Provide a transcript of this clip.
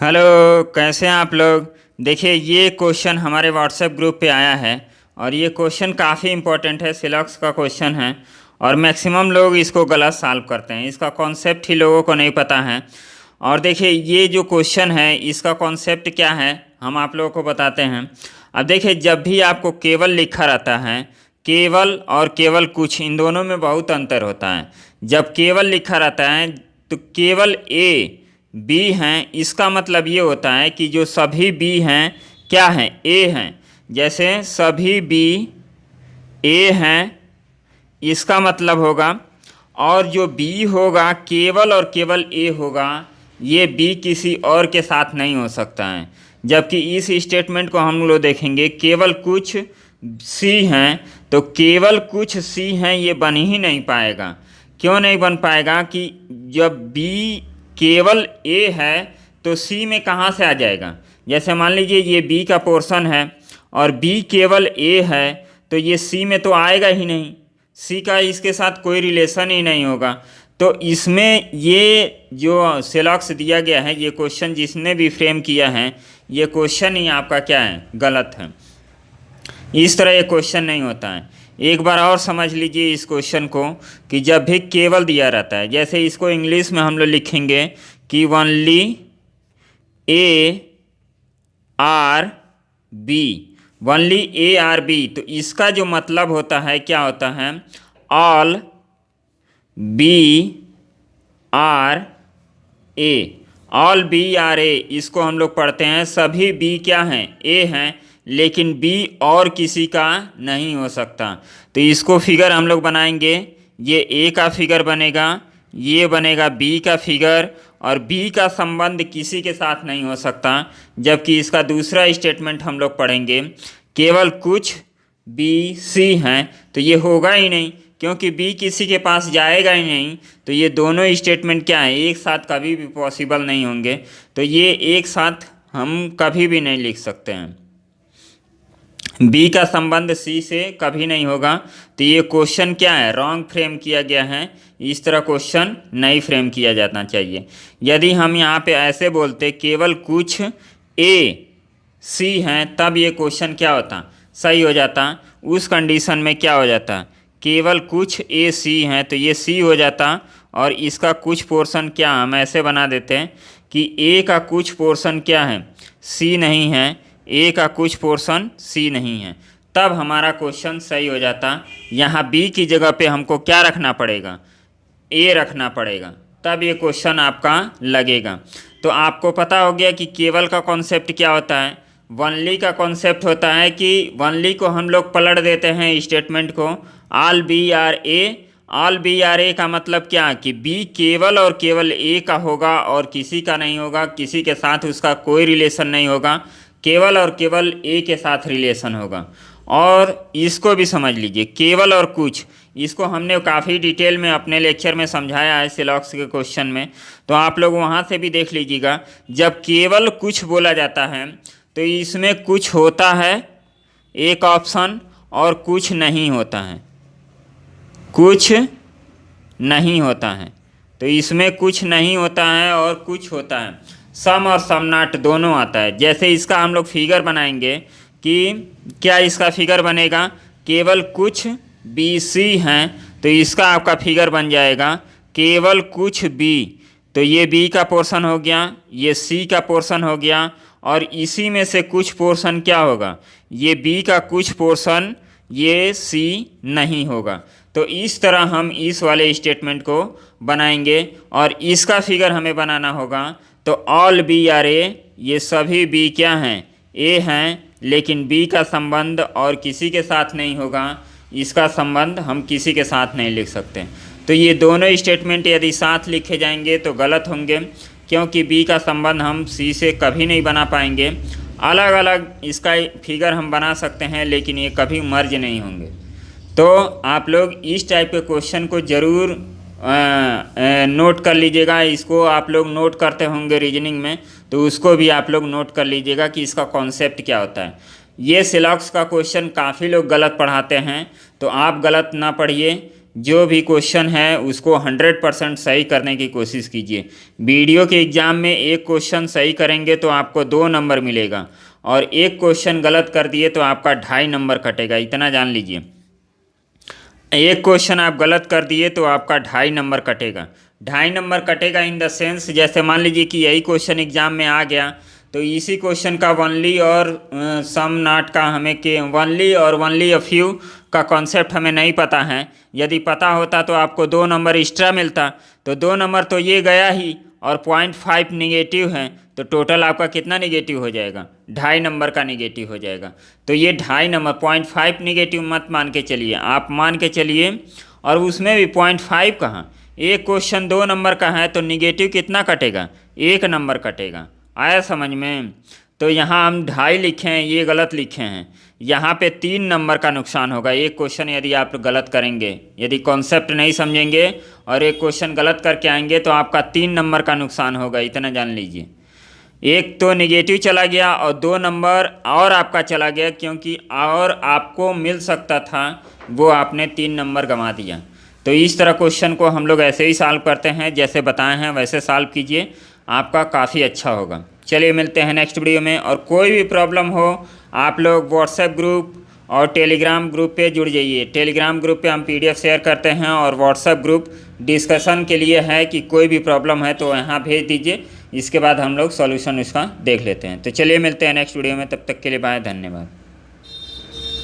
Hello, कैसे हैं आप लोग। देखिए, ये क्वेश्चन हमारे व्हाट्सएप ग्रुप पे आया है और ये क्वेश्चन काफ़ी इम्पोर्टेंट है। सिलॉक्स का क्वेश्चन है और मैक्सिमम लोग इसको गलत सॉल्व करते हैं। इसका कॉन्सेप्ट ही लोगों को नहीं पता है। और देखिए, ये जो क्वेश्चन है इसका कॉन्सेप्ट क्या है हम आप लोगों को बताते हैं। अब देखिए, जब भी आपको केवल लिखा रहता है, केवल और केवल कुछ, इन दोनों में बहुत अंतर होता है। जब केवल लिखा रहता है तो केवल ए बी हैं, इसका मतलब ये होता है कि जो सभी बी हैं क्या हैं, ए हैं। जैसे सभी बी ए हैं, इसका मतलब होगा। और जो बी होगा केवल और केवल ए होगा, ये बी किसी और के साथ नहीं हो सकता है। जबकि इस स्टेटमेंट को हम लोग देखेंगे, केवल कुछ सी हैं, तो केवल कुछ सी हैं ये बन ही नहीं पाएगा। क्यों नहीं बन पाएगा कि जब बी केवल ए है तो सी में कहाँ से आ जाएगा। जैसे मान लीजिए ये बी का पोर्शन है और बी केवल ए है, तो ये सी में तो आएगा ही नहीं। सी का इसके साथ कोई रिलेशन ही नहीं होगा। तो इसमें ये जो सिलॉक्स दिया गया है, ये क्वेश्चन जिसने भी फ्रेम किया है, ये क्वेश्चन ही आपका क्या है, गलत है। इस तरह ये क्वेश्चन नहीं होता है। एक बार और समझ लीजिए इस क्वेश्चन को कि जब भी केवल दिया रहता है, जैसे इसको इंग्लिश में हम लोग लिखेंगे कि only A are B, only A are B, तो इसका जो मतलब होता है क्या होता है, all B are A, all B are A. इसको हम लोग पढ़ते हैं सभी बी क्या हैं, ए हैं, लेकिन बी और किसी का नहीं हो सकता। तो इसको फिगर हम लोग बनाएंगे, ये ए का फिगर बनेगा, ये बनेगा बी का फिगर, और बी का संबंध किसी के साथ नहीं हो सकता। जबकि इसका दूसरा स्टेटमेंट हम लोग पढ़ेंगे, केवल कुछ बी सी हैं, तो ये होगा ही नहीं, क्योंकि बी किसी के पास जाएगा ही नहीं। तो ये दोनों स्टेटमेंट क्या है, एक साथ कभी भी पॉसिबल नहीं होंगे। तो ये एक साथ हम कभी भी नहीं लिख सकते हैं। बी का संबंध सी से कभी नहीं होगा। तो ये क्वेश्चन क्या है, रॉन्ग फ्रेम किया गया है। इस तरह क्वेश्चन नहीं फ्रेम किया जाना चाहिए। यदि हम यहाँ पे ऐसे बोलते केवल कुछ ए सी हैं, तब ये क्वेश्चन क्या होता, सही हो जाता। उस कंडीशन में क्या हो जाता, केवल कुछ ए सी हैं, तो ये सी हो जाता। और इसका कुछ पोर्शन क्या, हम ऐसे बना देते हैं कि ए का कुछ पोर्शन क्या है, सी नहीं है, ए का कुछ पोर्शन सी नहीं है, तब हमारा क्वेश्चन सही हो जाता। यहाँ बी की जगह पे हमको क्या रखना पड़ेगा, ए रखना पड़ेगा, तब ये क्वेश्चन आपका लगेगा। तो आपको पता हो गया कि केवल का कॉन्सेप्ट क्या होता है। वनली का कॉन्सेप्ट होता है कि वनली को हम लोग पलट देते हैं स्टेटमेंट को, all B are A. All B are A का मतलब क्या कि बी केवल और केवल ए का होगा और किसी का नहीं होगा, किसी के साथ उसका कोई रिलेशन नहीं होगा, केवल और केवल ए के साथ रिलेशन होगा। और इसको भी समझ लीजिए, केवल और कुछ, इसको हमने काफ़ी डिटेल में अपने लेक्चर में समझाया है सिलॉक्स के क्वेश्चन में, तो आप लोग वहाँ से भी देख लीजिएगा। जब केवल कुछ बोला जाता है तो इसमें कुछ होता है एक ऑप्शन, और कुछ नहीं होता है, कुछ नहीं होता है। तो इसमें कुछ नहीं होता है और कुछ होता है, सम और सम नॉट दोनों आता है। जैसे इसका हम लोग फिगर बनाएंगे कि क्या इसका फिगर बनेगा, केवल कुछ बी सी हैं, तो इसका आपका फिगर बन जाएगा केवल कुछ बी, तो ये बी का पोर्शन हो गया, ये सी का पोर्शन हो गया, और इसी में से कुछ पोर्शन क्या होगा, ये बी का कुछ पोर्शन, ये सी नहीं होगा। तो इस तरह हम इस वाले स्टेटमेंट को बनाएंगे और इसका फिगर हमें बनाना होगा। तो ऑल बी आर ए, ये सभी बी क्या हैं, ए हैं, लेकिन बी का संबंध और किसी के साथ नहीं होगा, इसका संबंध हम किसी के साथ नहीं लिख सकते। तो ये दोनों स्टेटमेंट यदि साथ लिखे जाएंगे तो गलत होंगे, क्योंकि बी का संबंध हम सी से कभी नहीं बना पाएंगे। अलग अलग इसका फिगर हम बना सकते हैं, लेकिन ये कभी मर्ज नहीं होंगे। तो आप लोग इस टाइप के क्वेश्चन को ज़रूर नोट कर लीजिएगा। इसको आप लोग नोट करते होंगे रीजनिंग में, तो उसको भी आप लोग नोट कर लीजिएगा कि इसका कॉन्सेप्ट क्या होता है। ये सिलॉक्स का क्वेश्चन काफ़ी लोग गलत पढ़ाते हैं, तो आप गलत ना पढ़िए। जो भी क्वेश्चन है उसको 100% सही करने की कोशिश कीजिए। वीडियो के एग्ज़ाम में एक क्वेश्चन सही करेंगे तो आपको 2 नंबर मिलेगा, और एक क्वेश्चन गलत कर दिए तो आपका 2.5 नंबर कटेगा, इतना जान लीजिए। एक क्वेश्चन आप गलत कर दिए तो आपका 2.5 नंबर कटेगा। 2.5 नंबर कटेगा इन द सेंस, जैसे मान लीजिए कि यही क्वेश्चन एग्जाम में आ गया, तो इसी क्वेश्चन का वनली और सम नॉट का हमें के वनली और वनली अ फ्यू का कॉन्सेप्ट हमें नहीं पता है। यदि पता होता तो आपको 2 नंबर एक्स्ट्रा मिलता, तो 2 नंबर तो ये गया ही, और 0.5 निगेटिव है, तो टोटल आपका कितना निगेटिव हो जाएगा? 2.5 नंबर का निगेटिव हो जाएगा। तो ये 2.5 नंबर 0.5 निगेटिव मत मान के चलिए, आप मान के चलिए, और उसमें भी 0.5 कहाँ, एक क्वेश्चन 2 नंबर का है तो निगेटिव कितना कटेगा? 1 नंबर कटेगा। आया समझ में? तो यहाँ हम 2.5 लिखे हैं, ये गलत लिखे हैं, यहाँ पे 3 नंबर का नुकसान होगा। एक क्वेश्चन यदि आप गलत करेंगे, यदि कॉन्सेप्ट नहीं समझेंगे और एक क्वेश्चन गलत करके आएंगे तो आपका 3 नंबर का नुकसान होगा, इतना जान लीजिए। एक तो निगेटिव चला गया और 2 नंबर और आपका चला गया, क्योंकि और आपको मिल सकता था, वो आपने 3 नंबर गंवा दिया। तो इस तरह क्वेश्चन को हम लोग ऐसे ही सॉल्व करते हैं, जैसे बताए हैं वैसे सॉल्व कीजिए, आपका काफ़ी अच्छा होगा। चलिए मिलते हैं नेक्स्ट वीडियो में, और कोई भी प्रॉब्लम हो आप लोग व्हाट्सएप ग्रुप और टेलीग्राम ग्रुप पे जुड़ जाइए। टेलीग्राम ग्रुप पे हम PDF शेयर करते हैं, और व्हाट्सएप ग्रुप डिस्कशन के लिए है कि कोई भी प्रॉब्लम है तो यहाँ भेज दीजिए, इसके बाद हम लोग सॉल्यूशन उसका देख लेते हैं। तो चलिए मिलते हैं नेक्स्ट वीडियो में, तब तक के लिए बाय, धन्यवाद।